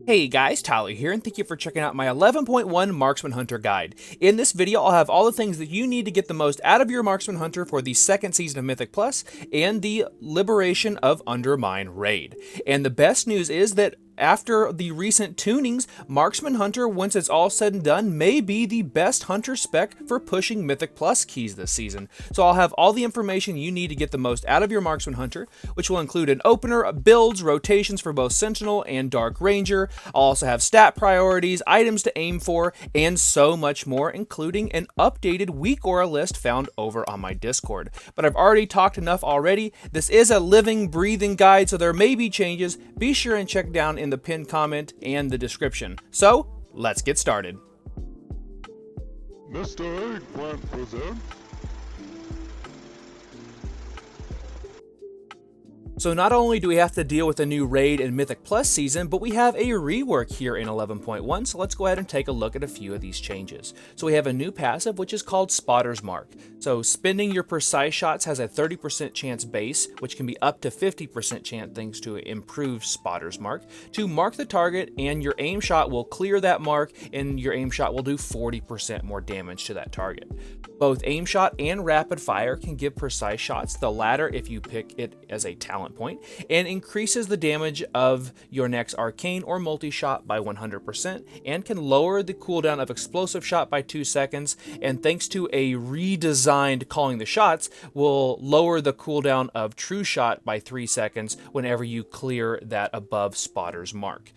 Hey guys, Tyler here, and thank you for checking out my 11.1 Marksman Hunter guide. In this video, I'll have all the things that you need to get the most out of your Marksman Hunter for the second season of Mythic Plus and the Liberation of Undermine raid. And the best news is that after the recent tunings, Marksman Hunter, once it's all said and done, may be the best Hunter spec for pushing Mythic Plus keys this season. So I'll have all the information you need to get the most out of your Marksman Hunter, which will include an opener, builds, rotations for both Sentinel and Dark Ranger. I'll also have stat priorities, items to aim for, and so much more, including an updated weak aura list found over on my Discord. But I've already talked enough already. This is a living, breathing guide, so there may be changes. Be sure and check down in the pinned comment and the description. So, let's get started. Mr. Eggplant presents. So not only do we have to deal with a new raid in Mythic Plus season, but we have a rework here in 11.1, so let's go ahead and take a look at a few of these changes. So we have a new passive, which is called Spotter's Mark. So spending your precise shots has a 30% chance base, which can be up to 50% chance thanks to improved Spotter's Mark, to mark the target, and your aim shot will clear that mark, and your aim shot will do 40% more damage to that target. Both aim shot and rapid fire can give precise shots, the latter if you pick it as a talent point, and increases the damage of your next arcane or multi-shot by 100%, and can lower the cooldown of explosive shot by 2 seconds, and thanks to a redesigned calling the shots, will lower the cooldown of true shot by 3 seconds whenever you clear that above spotter's mark.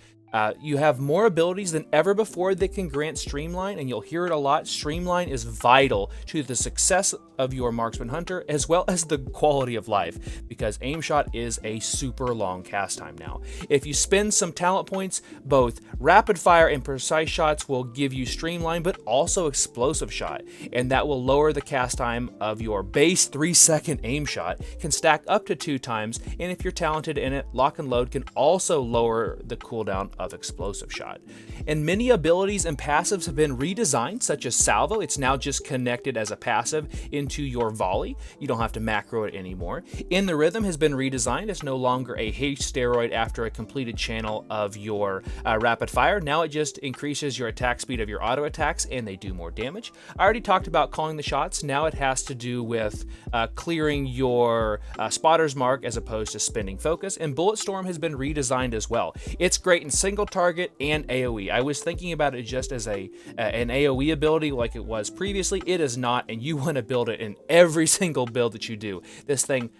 You have more abilities than ever before that can grant Streamline, and you'll hear it a lot. Streamline is vital to the success of your Marksman Hunter, as well as the quality of life, because Aim Shot is a super long cast time now. If you spend some talent points, both Rapid Fire and Precise Shots will give you Streamline, but also Explosive Shot, and that will lower the cast time of your base 3-second Aim Shot, can stack up to 2 times, and if you're talented in it, Lock and Load can also lower the cooldown of Explosive Shot. And many abilities and passives have been redesigned, such as Salvo. It's now just connected as a passive into your volley. You don't have to macro it anymore. In the Rhythm has been redesigned. It's no longer a haste steroid after a completed channel of your rapid fire. Now it just increases your attack speed of your auto attacks, and they do more damage. I already talked about calling the shots. Now it has to do with clearing your spotter's mark as opposed to spending focus. And Bullet Storm has been redesigned as well. It's great in single target and AoE. I was thinking about it just as an AoE ability like it was previously. It is not, and you want to build it in every single build that you do. This thing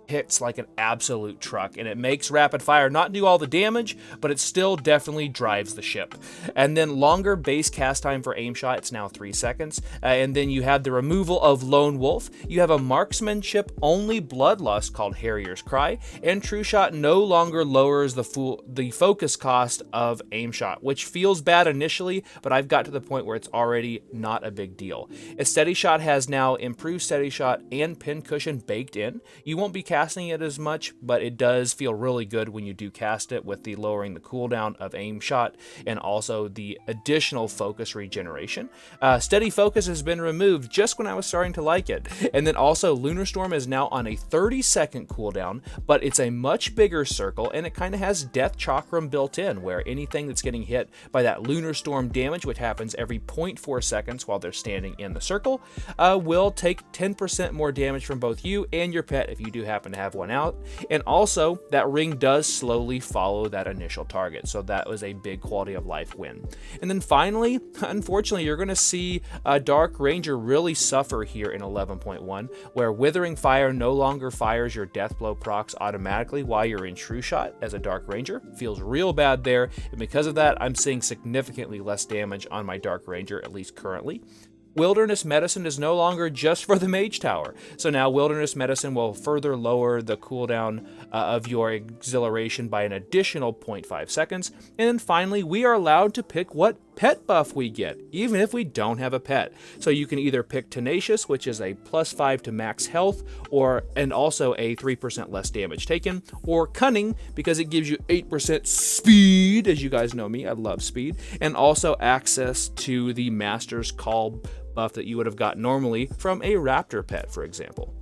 hits like an absolute truck, and it makes rapid fire not do all the damage, but it still definitely drives the ship. And then longer base cast time for aim shot, it's now 3 seconds. And then you have the removal of Lone Wolf. You have a marksmanship only bloodlust called Harrier's Cry, and True Shot no longer lowers the focus cost of aim shot, which feels bad initially, but I've got to the point where it's already not a big deal. A Steady Shot has now improved Steady Shot and pin cushion baked in. You won't be casting it as much, but it does feel really good when you do cast it, with the lowering the cooldown of aim shot and also the additional focus regeneration. Steady Focus has been removed just when I was starting to like it. And then also Lunar Storm is now on a 30-second cooldown, but it's a much bigger circle, and it kind of has Death Chakram built in, where anything that's getting hit by that Lunar Storm damage, which happens every 0.4 seconds while they're standing in the circle, will take 10% more damage from both you and your pet if you do happen to have one out. And also that ring does slowly follow that initial target, so that was a big quality of life win. And then finally, unfortunately, you're going to see Dark Ranger really suffer here in 11.1, where Withering Fire no longer fires your death blow procs automatically while you're in True Shot as a Dark Ranger. Feels real bad there, and because of that, I'm seeing significantly less damage on my Dark Ranger, at least currently. Wilderness Medicine is no longer just for the Mage Tower. So now Wilderness Medicine will further lower the cooldown of your exhilaration by an additional 0.5 seconds. And then finally, we are allowed to pick what pet buff we get, even if we don't have a pet. So you can either pick Tenacious, which is a +5 to max health, and also a 3% less damage taken, or Cunning, because it gives you 8% speed. As you guys know me, I love speed, and also access to the Master's Call buff that you would have got normally from a raptor pet, for example.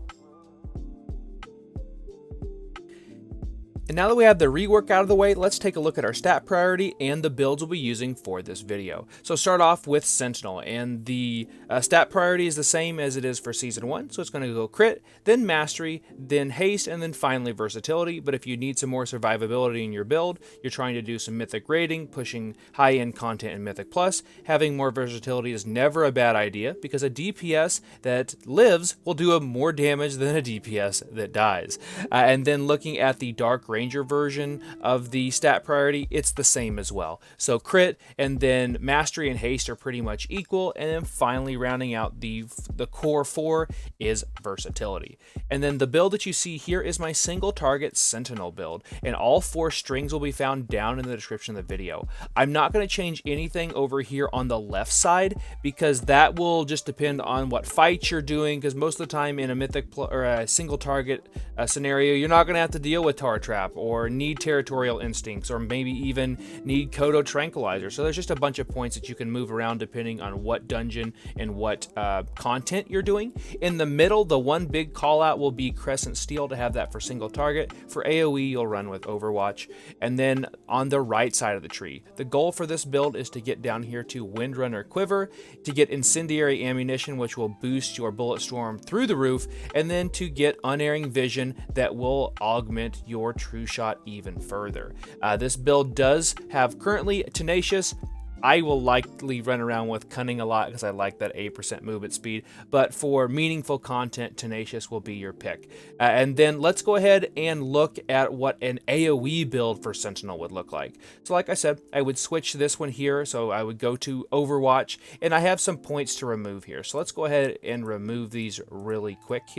And now that we have the rework out of the way, let's take a look at our stat priority and the builds we'll be using for this video. So start off with Sentinel, and the stat priority is the same as it is for Season 1, so it's going to go Crit, then Mastery, then Haste, and then finally Versatility. But if you need some more survivability in your build, you're trying to do some Mythic raiding, pushing high-end content in Mythic Plus, having more versatility is never a bad idea, because a DPS that lives will do more damage than a DPS that dies. And then looking at the Dark Ranger version of the stat priority, it's the same as well. So Crit and then Mastery and Haste are pretty much equal, and then finally rounding out the core 4 is Versatility. And then the build that you see here is my single target Sentinel build, and all 4 strings will be found down in the description of the video. I'm not going to change anything over here on the left side, because that will just depend on what fight you're doing, because most of the time in a Mythic or a single target scenario, you're not going to have to deal with Tar Trap or need Territorial Instincts, or maybe even need Kodo Tranquilizer. So there's just a bunch of points that you can move around depending on what dungeon and what content you're doing. In the middle, the one big call out will be Crescent Steel to have that for single target. For AoE, you'll run with Overwatch. And then on the right side of the tree, the goal for this build is to get down here to Windrunner Quiver, to get Incendiary Ammunition, which will boost your Bullet Storm through the roof, and then to get Unerring Vision that will augment your True Shot even further. This build does have currently Tenacious. I will likely run around with Cunning a lot because I like that 8% movement speed, but for meaningful content, Tenacious will be your pick. And then let's go ahead and look at what an AoE build for Sentinel would look like. So like I said, I would switch this one here, so I would go to Overwatch, and I have some points to remove here. So let's go ahead and remove these really quickly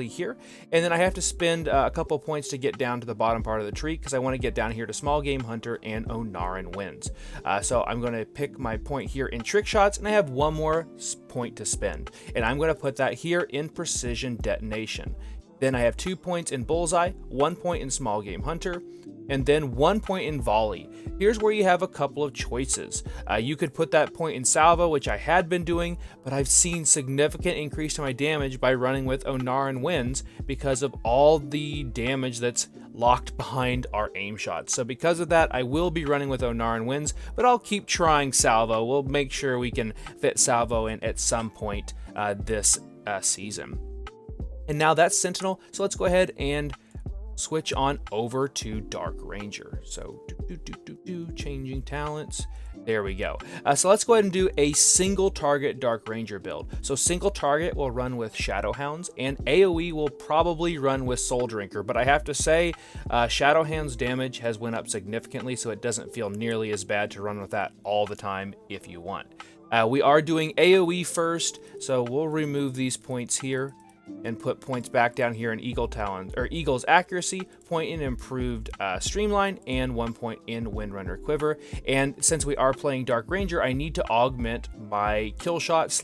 here, and then I have to spend a couple points to get down to the bottom part of the tree, because I want to get down here to Small Game Hunter and Onaran Winds. So I'm going to pick my point here in Trick Shots, and I have one more point to spend, and I'm going to put that here in Precision Detonation. Then I have 2 points in Bullseye, 1 point in Small Game Hunter, and then 1 point in Volley. Here's where you have a couple of choices. You could put that point in Salvo, which I had been doing, but I've seen significant increase to my damage by running with Onaran Winds because of all the damage that's locked behind our aim shots. So because of that, I will be running with Onaran Winds, but I'll keep trying Salvo. We'll make sure we can fit Salvo in at some point this season. And now that's Sentinel, so let's go ahead and switch on over to Dark Ranger. So changing talents. There we go. So let's go ahead and do a single target Dark Ranger build. So single target will run with Shadowhounds, and AoE will probably run with Soul Drinker, but I have to say Shadowhounds damage has went up significantly, so it doesn't feel nearly as bad to run with that all the time if you want. We are doing AoE first, so we'll remove these points here and put points back down here in Eagle's Accuracy, point in Improved Streamline, and 1 point in Windrunner Quiver. And since we are playing Dark Ranger, I need to augment my Kill Shot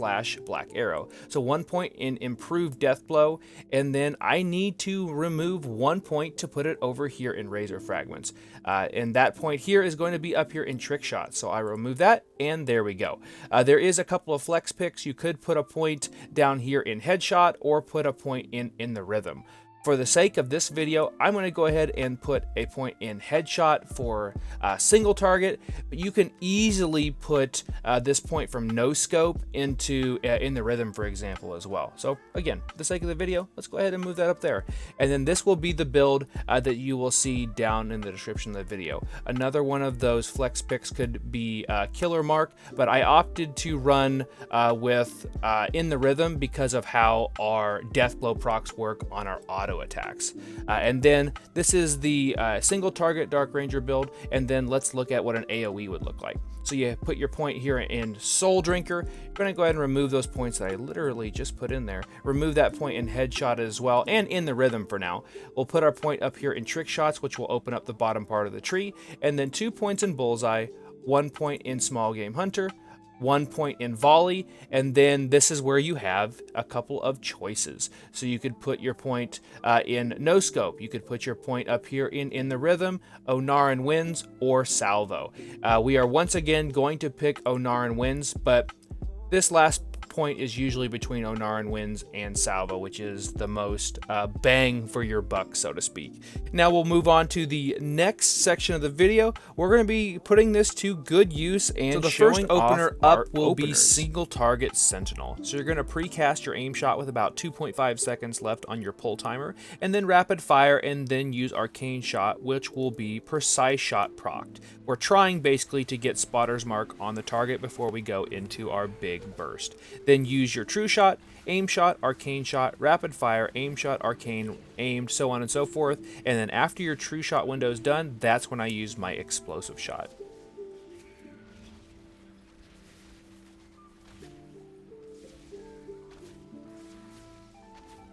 / Black Arrow. So 1 point in Improved Death Blow, and then I need to remove 1 point to put it over here in Razor Fragments. And that point here is going to be up here in Trick Shot. So I remove that, and there we go. There is a couple of flex picks. You could put a point down here in Headshot, or put a point in the Rhythm. For the sake of this video, I'm going to go ahead and put a point in Headshot for single target, but you can easily put this point from No Scope into in the Rhythm, for example, as well. So again, for the sake of the video, let's go ahead and move that up there. And then this will be the build that you will see down in the description of the video. Another one of those flex picks could be Killer Mark, but I opted to run with in the Rhythm because of how our Death Blow procs work on our auto attacks. And then this is the single target Dark Ranger build, and then let's look at what an AoE would look like. So you put your point here in Soul Drinker. You're going to go ahead and remove those points that I literally just put in there. Remove that point in Headshot as well, and in the Rhythm for now. We'll put our point up here in Trick Shots, which will open up the bottom part of the tree, and then 2 points in Bullseye, 1 point in Small Game Hunter, 1 point in Volley, and then this is where you have a couple of choices. So you could put your point in No Scope, you could put your point up here in the Rhythm, Onaran Winds, or Salvo. We are once again going to pick Onaran Winds, but this last point is usually between Onaran Winds and Salvo, which is the most bang for your buck, so to speak. Now we'll move on to the next section of the video. We're going to be putting this to good use, and so the first opener up will be single target Sentinel. So you're going to precast your aim shot with about 2.5 seconds left on your pull timer, and then rapid fire, and then use arcane shot, which will be precise shot procced. We're trying basically to get Spotter's Mark on the target before we go into our big burst. Then use your true shot, aim shot, arcane shot, rapid fire, aim shot, arcane, aimed, so on and so forth. And then after your true shot window is done, that's when I use my explosive shot.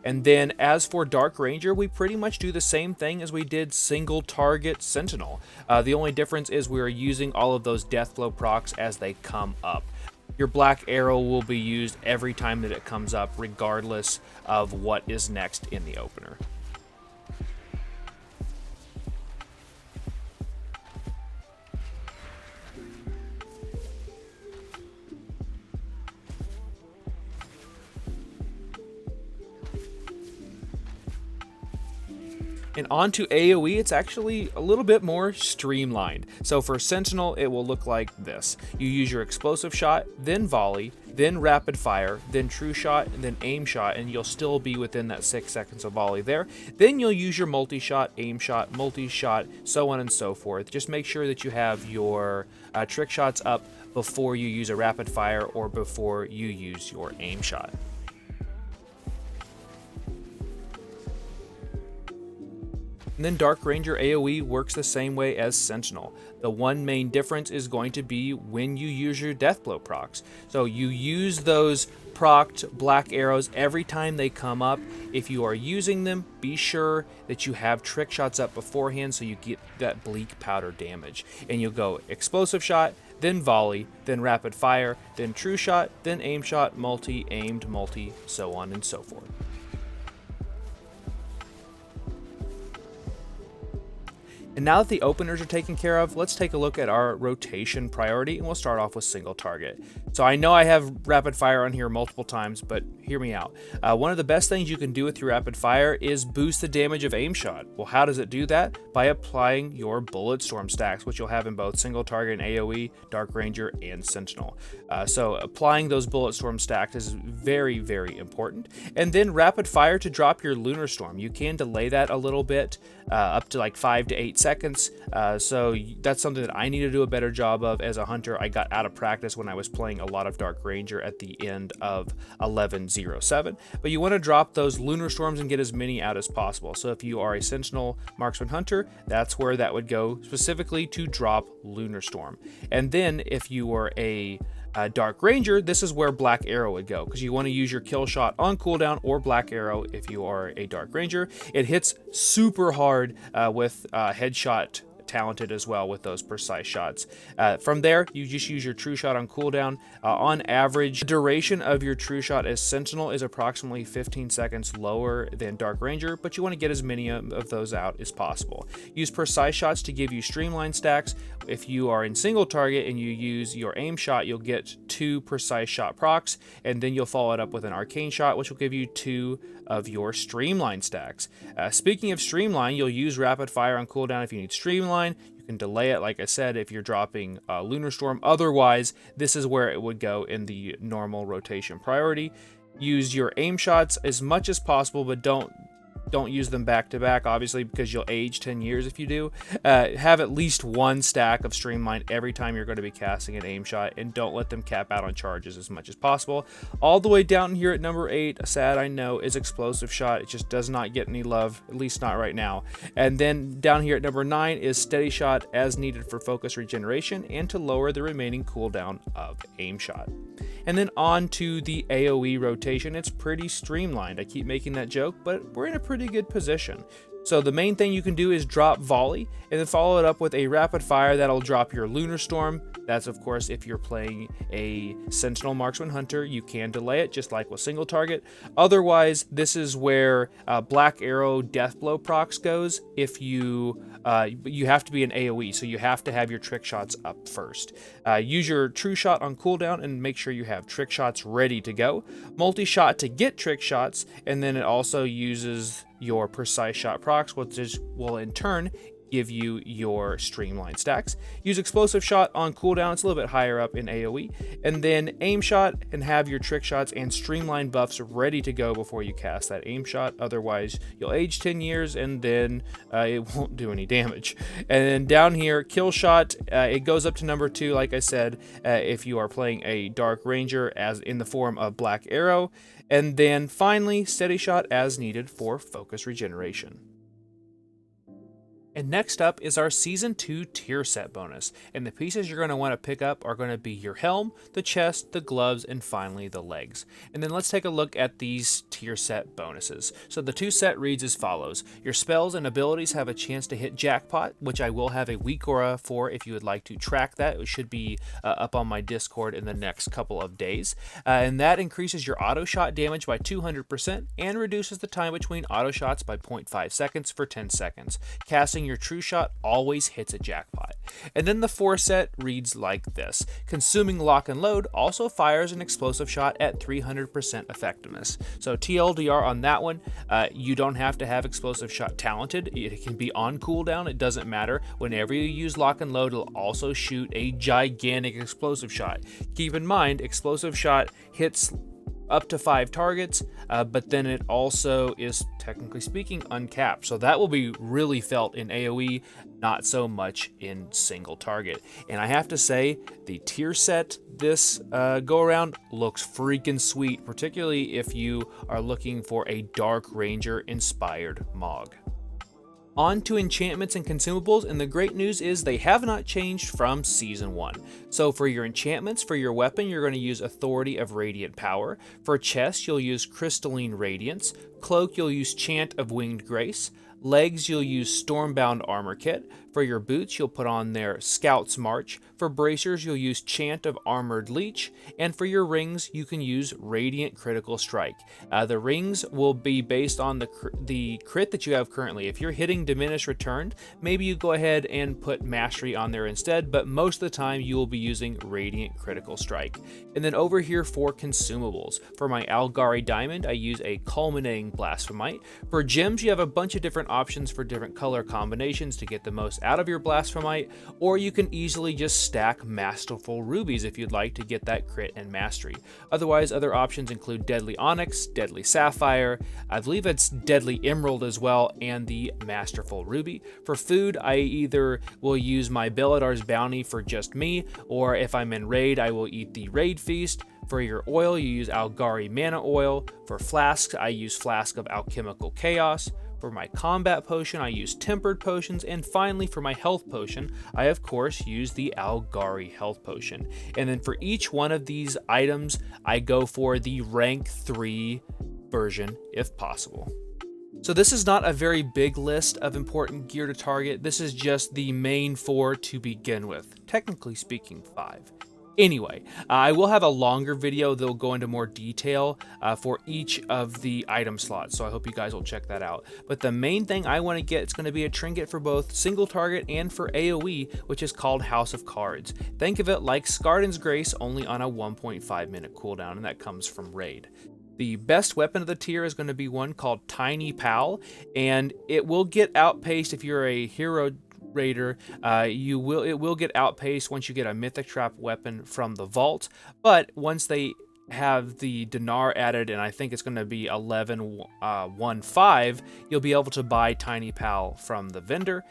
And then as for Dark Ranger, we pretty much do the same thing as we did single target Sentinel. The only difference is we are using all of those Deathblow procs as they come up. Your black arrow will be used every time that it comes up, regardless of what is next in the opener. And on to AoE, it's actually a little bit more streamlined. So for Sentinel, it will look like this. You use your explosive shot, then volley, then rapid fire, then true shot, and then aim shot, and you'll still be within that 6 seconds of volley there. Then you'll use your multi-shot, aim shot, multi-shot, so on and so forth. Just make sure that you have your trick shots up before you use a rapid fire or before you use your aim shot. And then Dark Ranger AoE works the same way as Sentinel. The one main difference is going to be when you use your Deathblow procs. So you use those procced black arrows every time they come up. If you are using them, be sure that you have trick shots up beforehand so you get that bleak powder damage. And you'll go explosive shot, then volley, then rapid fire, then true shot, then aim shot, multi, aimed, multi, so on and so forth. And now that the openers are taken care of, let's take a look at our rotation priority, and we'll start off with single target. So I know I have rapid fire on here multiple times, but hear me out. One of the best things you can do with your rapid fire is boost the damage of aim shot. Well, how does it do that? By applying your bullet storm stacks, which you'll have in both single target and AoE, Dark Ranger, and Sentinel. So applying those bullet storm stacks is very, very important. And then rapid fire to drop your lunar storm. You can delay that a little bit, up to like 5 to 8 seconds. So that's something that I need to do a better job of as a hunter. I got out of practice when I was playing a lot of Dark Ranger at the end of 11.07. But you want to drop those lunar storms and get as many out as possible. So if you are a Sentinel marksman hunter, that's where that would go, specifically to drop lunar storm. And then if you were a Dark Ranger, this is where Black Arrow would go, because you want to use your kill shot on cooldown or Black Arrow if you are a Dark Ranger. It hits super hard with headshot talented as well with those precise shots. From there, you just use your true shot on cooldown. On average, the duration of your true shot as Sentinel is approximately 15 seconds lower than Dark Ranger, but you want to get as many of those out as possible. Use precise shots to give you streamline stacks. If you are in single target and you use your aim shot, you'll get 2 precise shot procs, and then you'll follow it up with an arcane shot, which will give you 2 of your streamline stacks. Speaking of streamline, you'll use rapid fire on cooldown if you need streamline. You can delay it, like I said, if you're dropping lunar storm. Otherwise, this is where it would go in the normal rotation priority. Use your aim shots as much as possible, but don't use them back to back, obviously, because you'll age 10 years if you do. Have at least 1 stack of streamline every time you're going to be casting an aim shot, and don't let them cap out on charges as much as possible. All the way down here at number 8, sad I know, is explosive shot. It just does not get any love, at least not right now. And then down here at number 9 is steady shot, as needed for focus regeneration and to lower the remaining cooldown of aim shot. And then on to the AOE rotation. It's pretty streamlined. I keep making that joke, but we're in a pretty good position. So the main thing you can do is drop volley and then follow it up with a rapid fire that'll drop your Lunar Storm. That's of course if you're playing a Sentinel Marksman Hunter, you can delay it just like with single target. Otherwise, this is where Black Arrow Deathblow procs goes. If you have to be an AOE, so you have to have your trick shots up first. Use your true shot on cooldown and make sure you have trick shots ready to go. Multi-shot to get trick shots, and then it also uses your precise shot procs, which will in turn give you your streamline stacks. Use explosive shot on cooldown, it's a little bit higher up in AoE, and then aim shot and have your trick shots and streamline buffs ready to go before you cast that aim shot. Otherwise you'll age 10 years and then it won't do any damage. And then down here, kill shot, it goes up to number 2 like I said, if you are playing a Dark Ranger as in the form of Black Arrow. And then finally, steady shot as needed for focus regeneration. And next up is our Season 2 tier set bonus, and the pieces you're going to want to pick up are going to be your helm, the chest, the gloves, and finally the legs. And then let's take a look at these tier set bonuses. So the 2 set reads as follows. Your spells and abilities have a chance to hit jackpot, which I will have a weak aura for if you would like to track that. It should be up on my Discord in the next couple of days. And that increases your auto shot damage by 200% and reduces the time between auto shots by 0.5 seconds for 10 seconds. Casting your true shot always hits a jackpot. And then the 4 set reads like this. Consuming lock and load also fires an explosive shot at 300% effectiveness. So TLDR on that one, you don't have to have explosive shot talented. It can be on cooldown, it doesn't matter. Whenever you use lock and load, it'll also shoot a gigantic explosive shot. Keep in mind, explosive shot hits up to 5 targets, but then it also is, technically speaking, uncapped. So that will be really felt in AoE, not so much in single target. And I have to say, the tier set this go around looks freaking sweet, particularly if you are looking for a Dark Ranger inspired Mog. On to enchantments and consumables, and the great news is they have not changed from Season 1. So for your enchantments, for your weapon, you're going to use Authority of Radiant Power. For chest, you'll use Crystalline Radiance. Cloak, you'll use Chant of Winged Grace. Legs, you'll use Stormbound Armor Kit. For your boots, you'll put on their Scout's March. For bracers, you'll use Chant of Armored Leech. And for your rings, you can use Radiant Critical Strike. The rings will be based on the crit that you have currently. If you're hitting Diminished Returned, maybe you go ahead and put Mastery on there instead, but most of the time you will be using Radiant Critical Strike. And then over here for consumables. For my Algari Diamond, I use a Culminating Blasphemite. For gems, you have a bunch of different options for different color combinations to get the most out of your Blasphemite, or you can easily just stack Masterful Rubies if you'd like to get that crit and mastery. Otherwise, other options include Deadly Onyx, Deadly Sapphire, I believe it's Deadly Emerald as well, and the Masterful Ruby. For food, I either will use my Belladar's Bounty for just me, or if I'm in raid, I will eat the Raid Feast. For your oil, you use Algari Mana Oil. For flasks, I use Flask of Alchemical Chaos. For my combat potion, I use Tempered Potions, and finally for my health potion, I of course use the Algari Health Potion. And then for each one of these items, I go for the rank 3 version if possible. So this is not a very big list of important gear to target, this is just the main 4 to begin with, technically speaking 5. Anyway, I will have a longer video that will go into more detail for each of the item slots, so I hope you guys will check that out. But the main thing I want to get is going to be a trinket for both single target and for AoE, which is called House of Cards. Think of it like Skardan's Grace, only on a 1.5 minute cooldown, and that comes from Raid. The best weapon of the tier is going to be one called Tiny Pal, and it will get outpaced if you're a hero raider. It will get outpaced once you get a Mythic Trap weapon from the vault, but once they have the dinar added, and I think it's going to be 11.15, you'll be able to buy Tiny Pal from the vendor.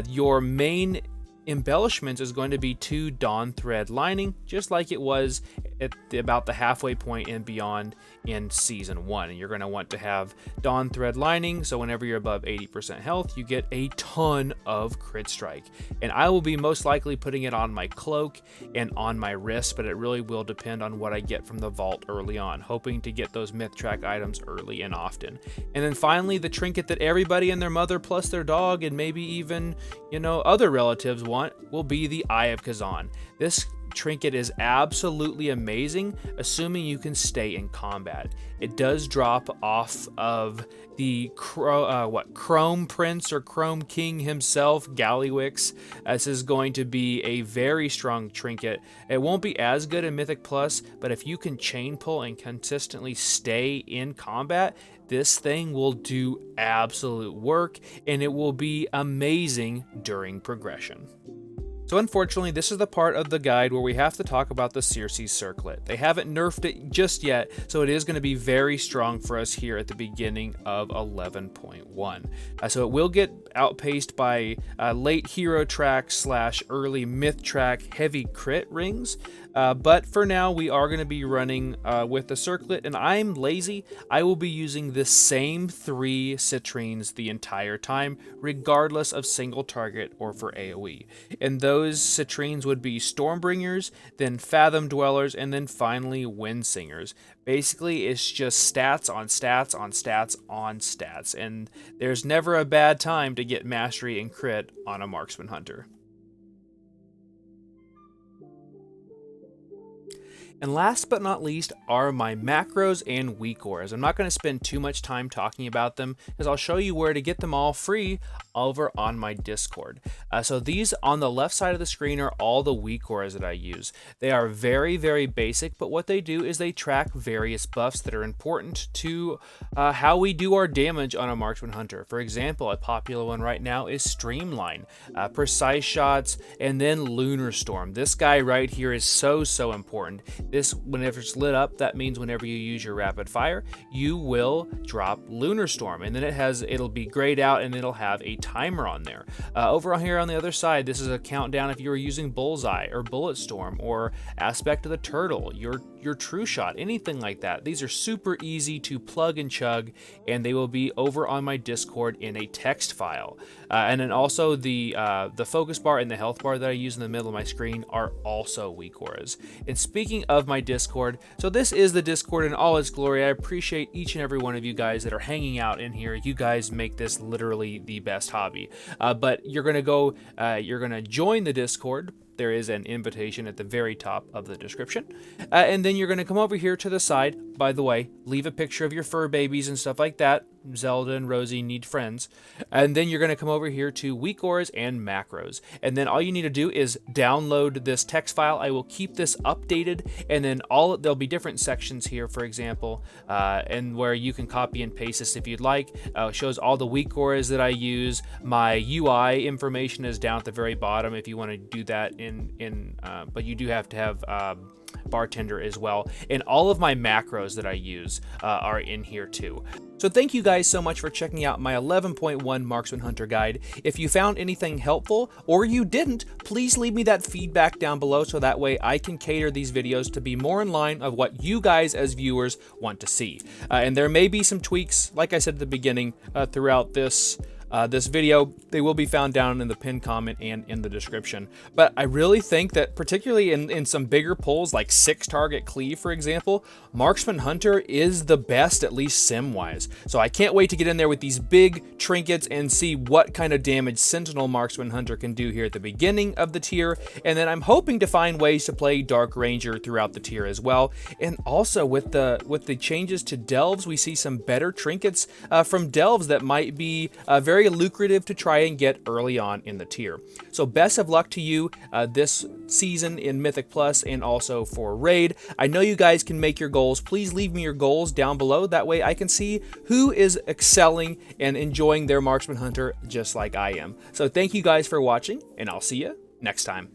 Your main embellishments is going to be 2 Dawn Thread lining, just like it was at about the halfway point and beyond in Season 1. And you're going to want to have Dawn Thread Lining, so whenever you're above 80% health, you get a ton of crit strike. And I will be most likely putting it on my cloak and on my wrist, but it really will depend on what I get from the vault early on, hoping to get those myth track items early and often. And then finally, the trinket that everybody and their mother plus their dog and maybe even, you know, other relatives want will be the Eye of Kazan. This trinket is absolutely amazing, assuming you can stay in combat. It does drop off of the Chrome Prince or Chrome King himself, Gallywix. This is going to be a very strong trinket. It won't be as good in Mythic Plus, but if you can chain pull and consistently stay in combat, this thing will do absolute work, and it will be amazing during progression. So unfortunately, this is the part of the guide where we have to talk about the Cyrce Circlet. They haven't nerfed it just yet, so it is going to be very strong for us here at the beginning of 11.1. So it will get outpaced by late hero track / early myth track heavy crit rings. But for now, we are going to be running with the Circlet, and I'm lazy. I will be using the same 3 citrines the entire time, regardless of single target or for AoE. And those citrines would be Stormbringers, then Fathom Dwellers, and then finally Windsingers. Basically, it's just stats on stats on stats on stats, and there's never a bad time to get mastery and crit on a Marksman Hunter. And last but not least are my macros and weak auras. I'm not going to spend too much time talking about them because I'll show you where to get them all free over on my Discord. So these on the left side of the screen are all the weak auras that I use. They are very, very basic, but what they do is they track various buffs that are important to how we do our damage on a Marksman Hunter. For example, a popular one right now is Streamline, Precise Shots, and then Lunar Storm. This guy right here is so important. This, whenever it's lit up, that means whenever you use your rapid fire, you will drop Lunar Storm, and then it'll be grayed out and it'll have a timer on there. Over here on the other side, this is a countdown if you were using Bullseye or Bullet Storm or Aspect of the Turtle, your True Shot, anything like that. These are super easy to plug and chug, and they will be over on my Discord in a text file. And then also the focus bar and the health bar that I use in the middle of my screen are also weak auras. And speaking of my Discord, so this is the Discord in all its glory. I appreciate each and every one of you guys that are hanging out in here. You guys make this literally the best hobby. But you're gonna join the Discord. There is an invitation at the very top of the description. And then you're going to come over here to the side. By the way, leave a picture of your fur babies and stuff like that. Zelda and Rosie need friends. And then you're going to come over here to weak auras and macros. And then all you need to do is download this text file. I will keep this updated. And then there'll be different sections here, for example, and where you can copy and paste this if you'd like. It shows all the weak auras that I use. My UI information is down at the very bottom if you want to do that but you do have to have Bartender as well, and all of my macros that I use are in here too. So thank you guys so much for checking out my 11.1 Marksman Hunter guide. If you found anything helpful or you didn't, please leave me that feedback down below so that way I can cater these videos to be more in line of what you guys as viewers want to see. And there may be some tweaks, like I said at the beginning, throughout this video. They will be found down in the pinned comment and in the description. But I really think that particularly in some bigger polls like 6 target cleave, for example, Marksman Hunter is the best, at least sim wise. So I can't wait to get in there with these big trinkets and see what kind of damage Sentinel Marksman Hunter can do here at the beginning of the tier. And then I'm hoping to find ways to play Dark Ranger throughout the tier as well. And also with the changes to delves, we see some better trinkets from delves that might be very lucrative to try and get early on in the tier. So best of luck to you this season in Mythic Plus and also for Raid. I know you guys can make your goals. Please leave me your goals down below. That way I can see who is excelling and enjoying their Marksman Hunter just like I am. So thank you guys for watching, and I'll see you next time.